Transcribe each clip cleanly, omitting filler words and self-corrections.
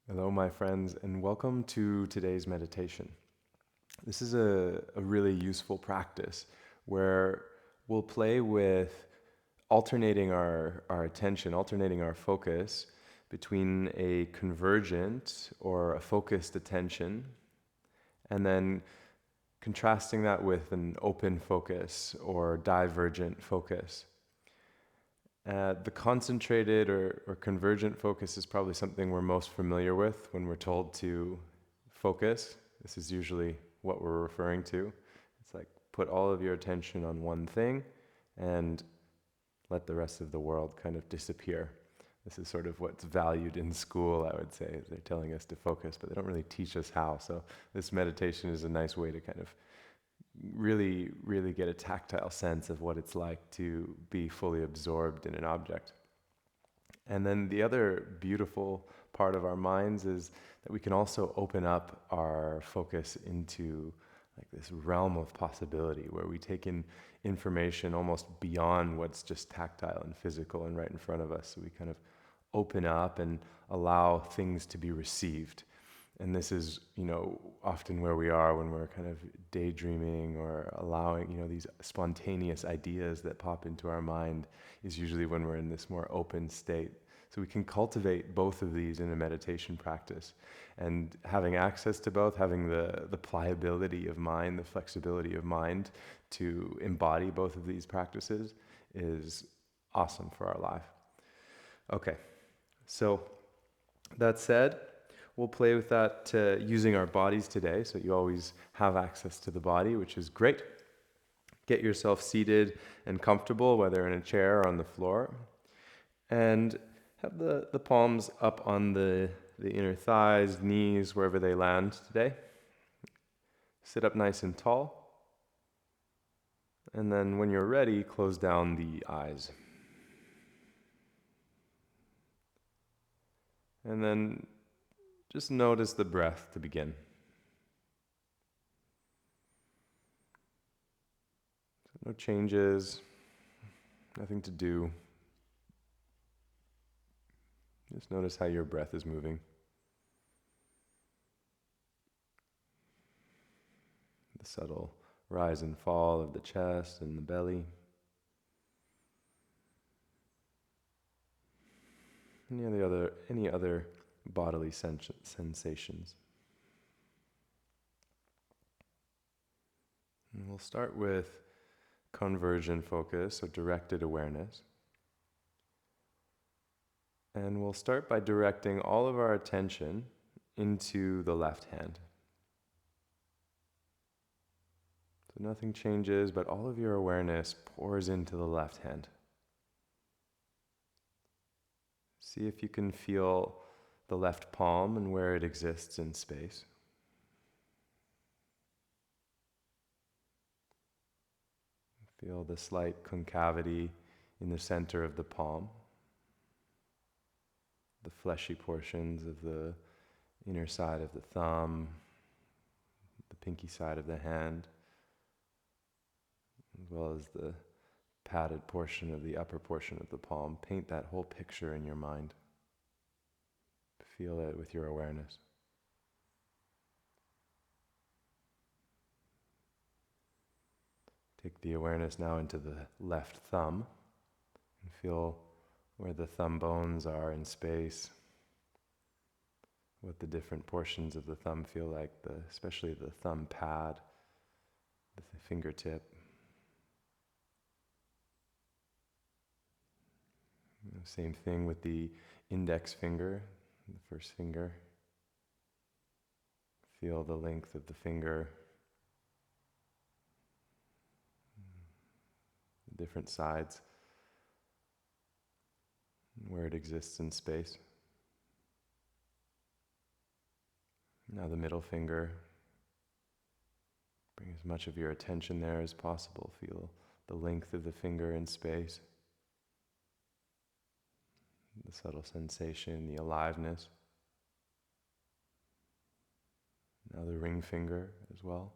Hello, my friends, and welcome to today's meditation. This is a really useful practice where we'll play with alternating our attention, alternating our focus between a convergent or a focused attention, and then contrasting that with an open focus or divergent focus. The concentrated or convergent focus is probably something we're most familiar with when we're told to focus. This is usually what we're referring to. It's like put all of your attention on one thing and let the rest of the world kind of disappear. This is sort of what's valued in school, I would say. They're telling us to focus, but they don't really teach us how. So this meditation is a nice way to kind of really get a tactile sense of what it's like to be fully absorbed in an object. And then the other beautiful part of our minds is that we can also open up our focus into like this realm of possibility where we take in information almost beyond what's just tactile and physical and right in front of us. So we kind of open up and allow things to be received. And this is, often where we are when we're kind of daydreaming or allowing, these spontaneous ideas that pop into our mind is usually when we're in this more open state. So we can cultivate both of these in a meditation practice. And having access to both, having the pliability of mind, the flexibility of mind to embody both of these practices is awesome for our life. Okay, so that said, we'll play with that using our bodies today. So you always have access to the body, which is great. Get yourself seated and comfortable, whether in a chair or on the floor. And have the palms up on the inner thighs, knees, wherever they land today. Sit up nice and tall. And then when you're ready, close down the eyes. And then just notice the breath to begin. No changes, nothing to do. Just notice how your breath is moving. The subtle rise and fall of the chest and the belly. Any other bodily sensations. And we'll start with convergent focus, or directed awareness. And we'll start by directing all of our attention into the left hand. So nothing changes, but all of your awareness pours into the left hand. See if you can feel the left palm and where it exists in space. Feel the slight concavity in the center of the palm, the fleshy portions of the inner side of the thumb, the pinky side of the hand, as well as the padded portion of the upper portion of the palm. Paint that whole picture in your mind. Feel it with your awareness. Take the awareness now into the left thumb and feel where the thumb bones are in space, what the different portions of the thumb feel like, especially the thumb pad, the fingertip. Same thing with the index finger, the first finger. Feel the length of the finger, the different sides, where it exists in space. Now the middle finger. Bring as much of your attention there as possible. Feel the length of the finger in space, the subtle sensation, the aliveness. Now the ring finger as well.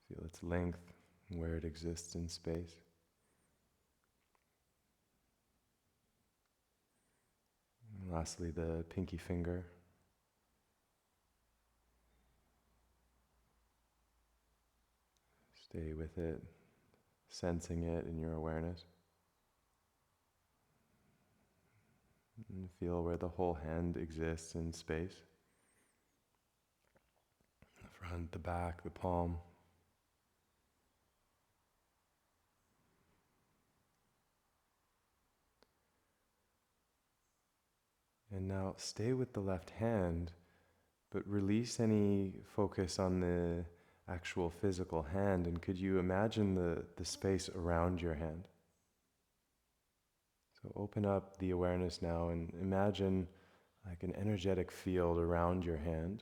Feel its length and where it exists in space. Lastly, the pinky finger. Stay with it, sensing it in your awareness. And feel where the whole hand exists in space. The front, the back, the palm. And now stay with the left hand, but release any focus on the actual physical hand. And could you imagine the space around your hand? So open up the awareness now and imagine like an energetic field around your hand.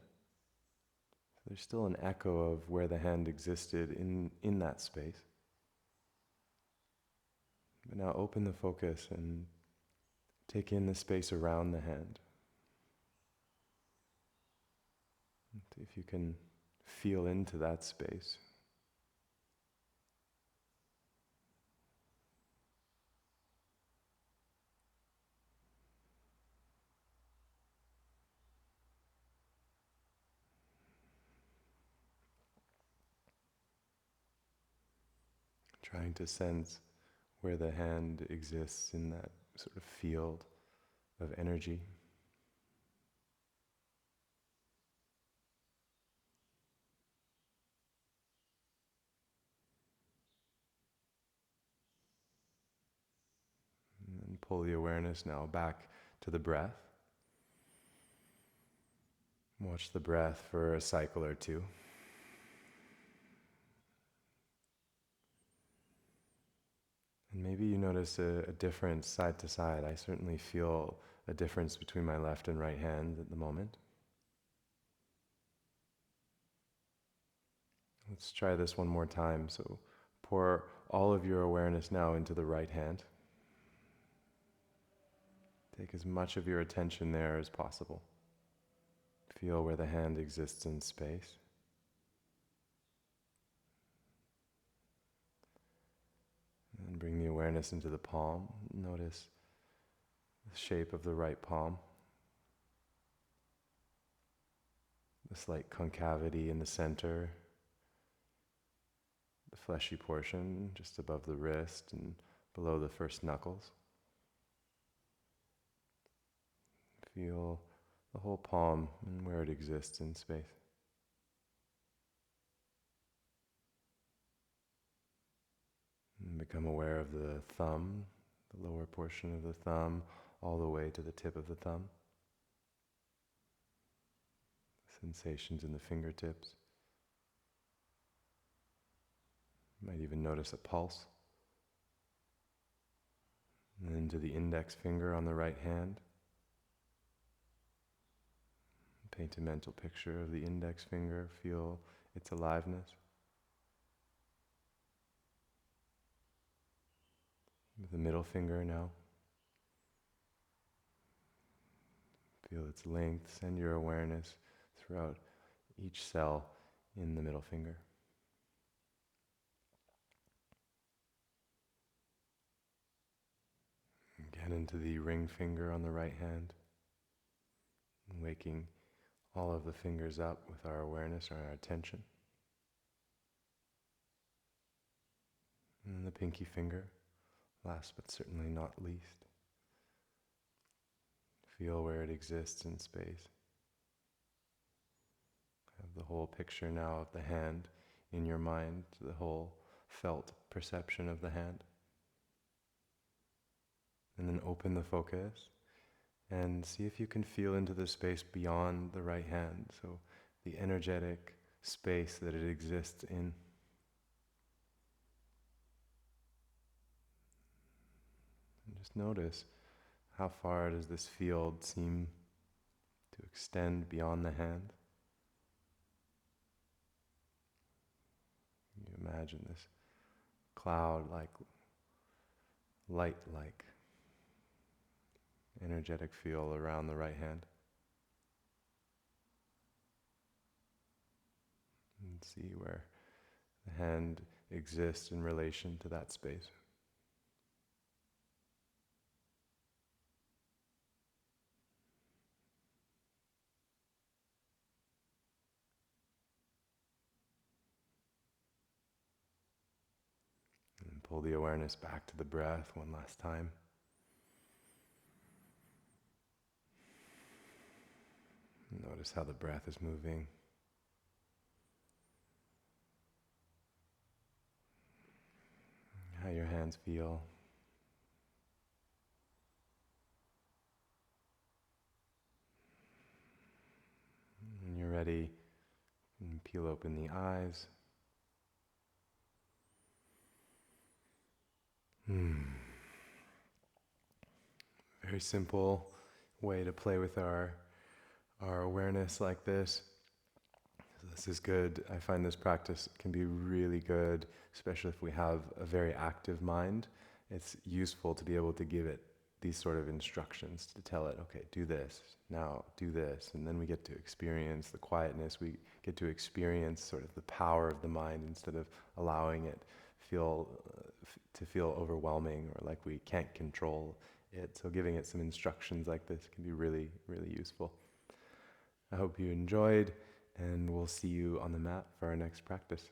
There's still an echo of where the hand existed in that space. But now open the focus and take in the space around the hand. If you can feel into that space. Trying to sense where the hand exists in that sort of field of energy. And pull the awareness now back to the breath. Watch the breath for a cycle or two. And maybe you notice a difference side to side. I certainly feel a difference between my left and right hand at the moment. Let's try this one more time. So pour all of your awareness now into the right hand. Take as much of your attention there as possible. Feel where the hand exists in space. And bring the awareness into the palm. Notice the shape of the right palm. The slight concavity in the center. The fleshy portion just above the wrist and below the first knuckles. Feel the whole palm and where it exists in space. And become aware of the thumb, the lower portion of the thumb, all the way to the tip of the thumb. Sensations in the fingertips. You might even notice a pulse. And then to the index finger on the right hand. Paint a mental picture of the index finger, feel its aliveness. With the middle finger now. Feel its length, send your awareness throughout each cell in the middle finger. Again into the ring finger on the right hand, waking all of the fingers up with our awareness or our attention. And then the pinky finger, last but certainly not least. Feel where it exists in space. Have the whole picture now of the hand in your mind, the whole felt perception of the hand. And then open the focus and see if you can feel into the space beyond the right hand, so the energetic space that it exists in. And just notice how far does this field seem to extend beyond the hand. You imagine this cloud-like, light-like, energetic feel around the right hand. And see where the hand exists in relation to that space. pull the awareness back to the breath one last time. Notice how the breath is moving. How your hands feel. When you're ready, peel open the eyes. Very simple way to play with our awareness like this. So this is good. I find this practice can be really good, especially if we have a very active mind. It's useful to be able to give it these sort of instructions, to tell it, okay, do this, now do this, and then we get to experience the quietness. We get to experience sort of the power of the mind instead of allowing it to feel overwhelming or like we can't control it. So giving it some instructions like this can be really, really useful. I hope you enjoyed, and we'll see you on the mat for our next practice.